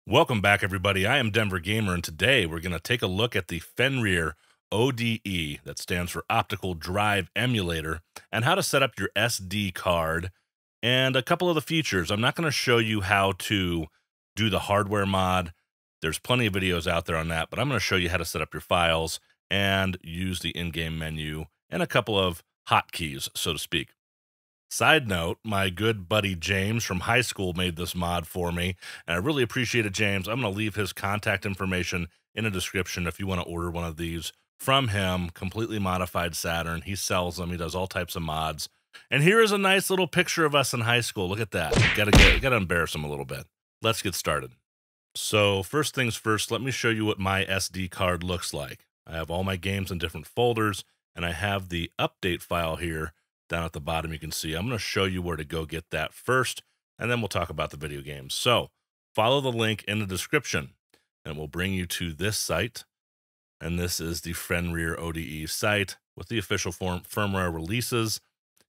Welcome back, everybody. I am Denver Gamer, and today we're going to take a look at the Fenrir ODE, that stands for Optical Drive Emulator, and how to set up your SD card, and a couple of the features. I'm not going to show you how to do the hardware mod. There's plenty of videos out there on that, but I'm going to show you how to set up your files and use the in-game menu and a couple of hotkeys, so to speak. Side note, my good buddy James from high school made this mod for me, and I really appreciate it, James. I'm going to leave his contact information in a description if you want to order one of these from him. Completely modified Saturn. He sells them. He does all types of mods. And here is a nice little picture of us in high school. Look at that. Gotta embarrass him a little bit. Let's get started. So first things first, let me show you what my SD card looks like. I have all my games in different folders, and I have the update file here. Down at the bottom, you can see I'm going to show you where to go get that first, and then we'll talk about the video games. So follow the link in the description, and it will bring you to this site. And this is the Fenrir ODE site with the official firmware releases.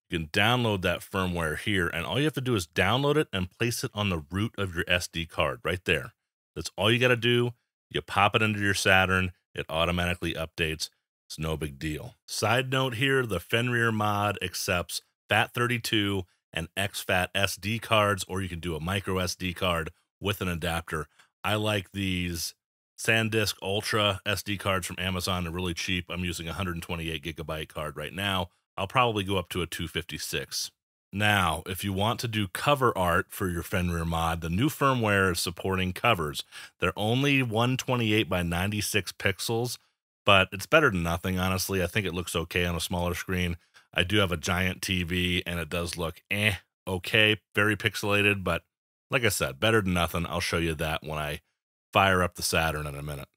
You can download that firmware here, and all you have to do is download it and place it on the root of your SD card right there. That's all you got to do. You pop it into your Saturn, it automatically updates. It's no big deal. Side note here, the Fenrir mod accepts FAT32 and exFAT SD cards, or you can do a micro SD card with an adapter. I like these SanDisk Ultra SD cards from Amazon. They're really cheap. I'm using a 128 gigabyte card right now. I'll probably go up to a 256. Now, if you want to do cover art for your Fenrir mod, the new firmware is supporting covers. They're only 128 by 96 pixels, but it's better than nothing, honestly. I think it looks okay on a smaller screen. I do have a giant TV, and it does look okay, very pixelated, but like I said, better than nothing. I'll show you that when I fire up the Saturn in a minute.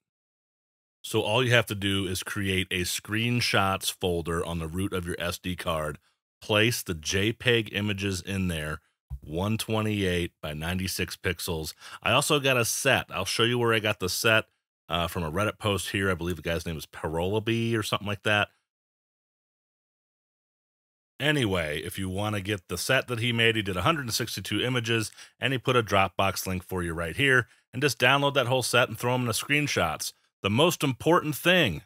So all you have to do is create a screenshots folder on the root of your SD card, place the JPEG images in there, 128 by 96 pixels. I also got a set. I'll show you where I got the set. From a Reddit post here. I believe the guy's name is Parolaby or something like that. Anyway, if you want to get the set that he made, he did 162 images, and he put a Dropbox link for you right here, and just download that whole set and throw them into screenshots. The most important thing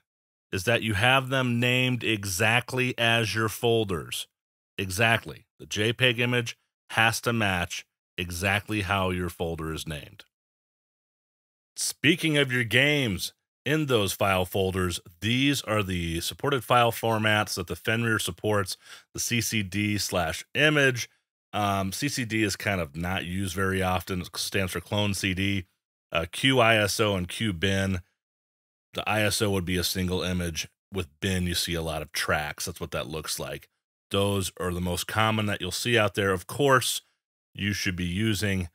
is that you have them named exactly as your folders. Exactly. The JPEG image has to match exactly how your folder is named. Speaking of your games, in those file folders, these are the supported file formats that the Fenrir supports, the CCD/image. CCD is kind of not used very often. It stands for clone CD. QISO and QBin. The ISO would be a single image. With bin, you see a lot of tracks. That's what that looks like. Those are the most common that you'll see out there. Of course, you should be using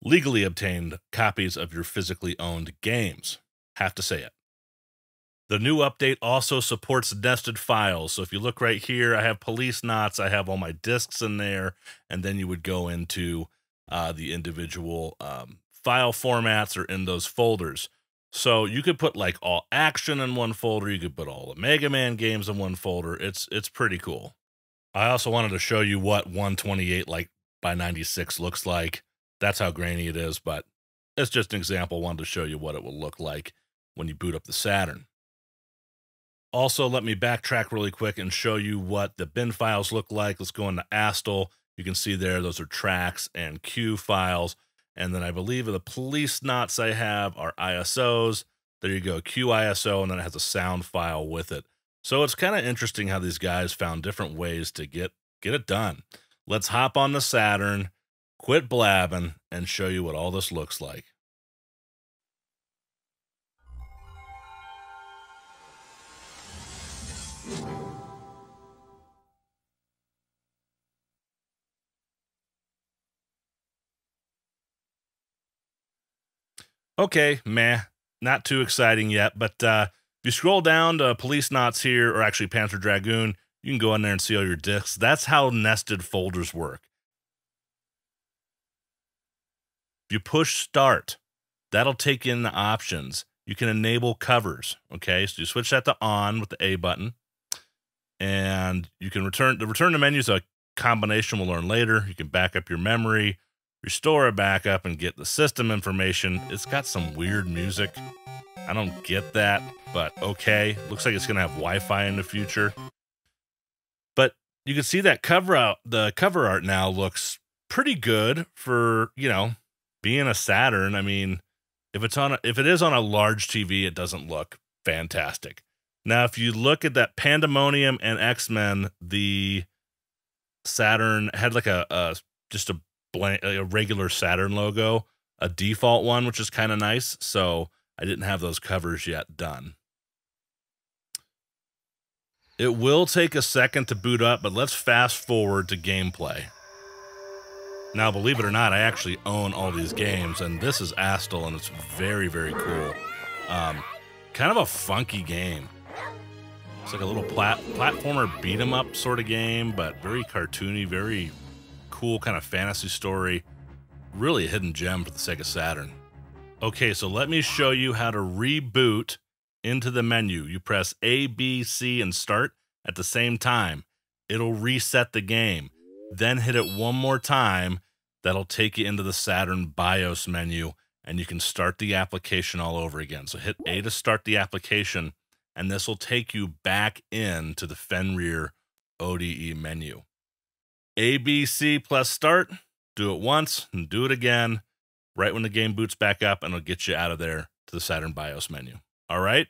legally obtained copies of your physically owned games. Have to say it. The new update also supports nested files. So if you look right here, I have police knots. I have all my discs in there. And then you would go into the individual file formats or in those folders. So you could put like all action in one folder. You could put all the Mega Man games in one folder. It's pretty cool. I also wanted to show you what 128 by 96 looks like. That's how grainy it is, but it's just an example. Wanted to show you what it will look like when you boot up the Saturn. Also, let me backtrack really quick and show you what the bin files look like. Let's go into Astle. You can see there, those are tracks and Q files. And then I believe the police knots I have are ISOs. There you go, QISO, and then it has a sound file with it. So it's kind of interesting how these guys found different ways to get it done. Let's hop on the Saturn, quit blabbing, and show you what all this looks like. Okay, not too exciting yet, but if you scroll down to Police Knots here, or actually Panzer Dragoon, you can go in there and see all your discs. That's how nested folders work. If you push start, that'll take in the options. You can enable covers, okay? So you switch that to on with the A button, and you can return. The return to menu is a combination we'll learn later. You can back up your memory, restore a backup, and get the system information. It's got some weird music. I don't get that, but okay. Looks like it's going to have Wi-Fi in the future. But you can see that the cover art now looks pretty good for, you know, being a Saturn. I mean, if it is on a large TV, it doesn't look fantastic. Now, if you look at that Pandemonium and X-Men, the Saturn had like just a regular Saturn logo, a default one, which is kind of nice. So I didn't have those covers yet done. It will take a second to boot up, but let's fast forward to gameplay. Now, believe it or not, I actually own all these games, and this is Astal, and it's very, very cool. Kind of a funky game. It's like a little platformer beat-em-up sort of game, but very cartoony, very cool kind of fantasy story. Really a hidden gem for the Sega Saturn. Okay, so let me show you how to reboot into the menu. You press A, B, C, and start at the same time. It'll reset the game. Then hit it one more time. That'll take you into the Saturn BIOS menu, and you can start the application all over again. So hit A to start the application, and this will take you back into the Fenrir ODE menu. A, B, C plus start. Do it once and do it again right when the game boots back up, and it'll get you out of there to the Saturn BIOS menu. All right.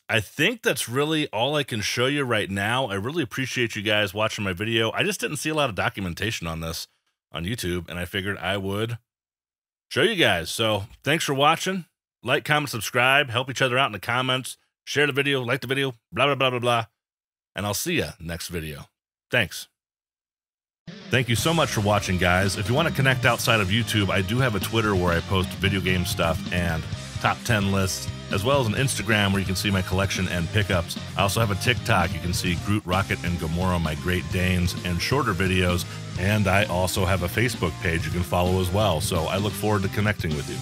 I think that's really all I can show you right now. I really appreciate you guys watching my video. I just didn't see a lot of documentation on this on YouTube, and I figured I would show you guys. So thanks for watching. Like, comment, subscribe, help each other out in the comments, share the video, like the video, blah, blah, blah, blah, blah. And I'll see you next video. Thanks. Thank you so much for watching, guys. If you want to connect outside of YouTube, I do have a Twitter where I post video game stuff and top 10 lists, as well as an Instagram where you can see my collection and pickups. I also have a TikTok. You can see Groot, Rocket, and Gamora, my Great Danes, and shorter videos. And I also have a Facebook page you can follow as well. So I look forward to connecting with you.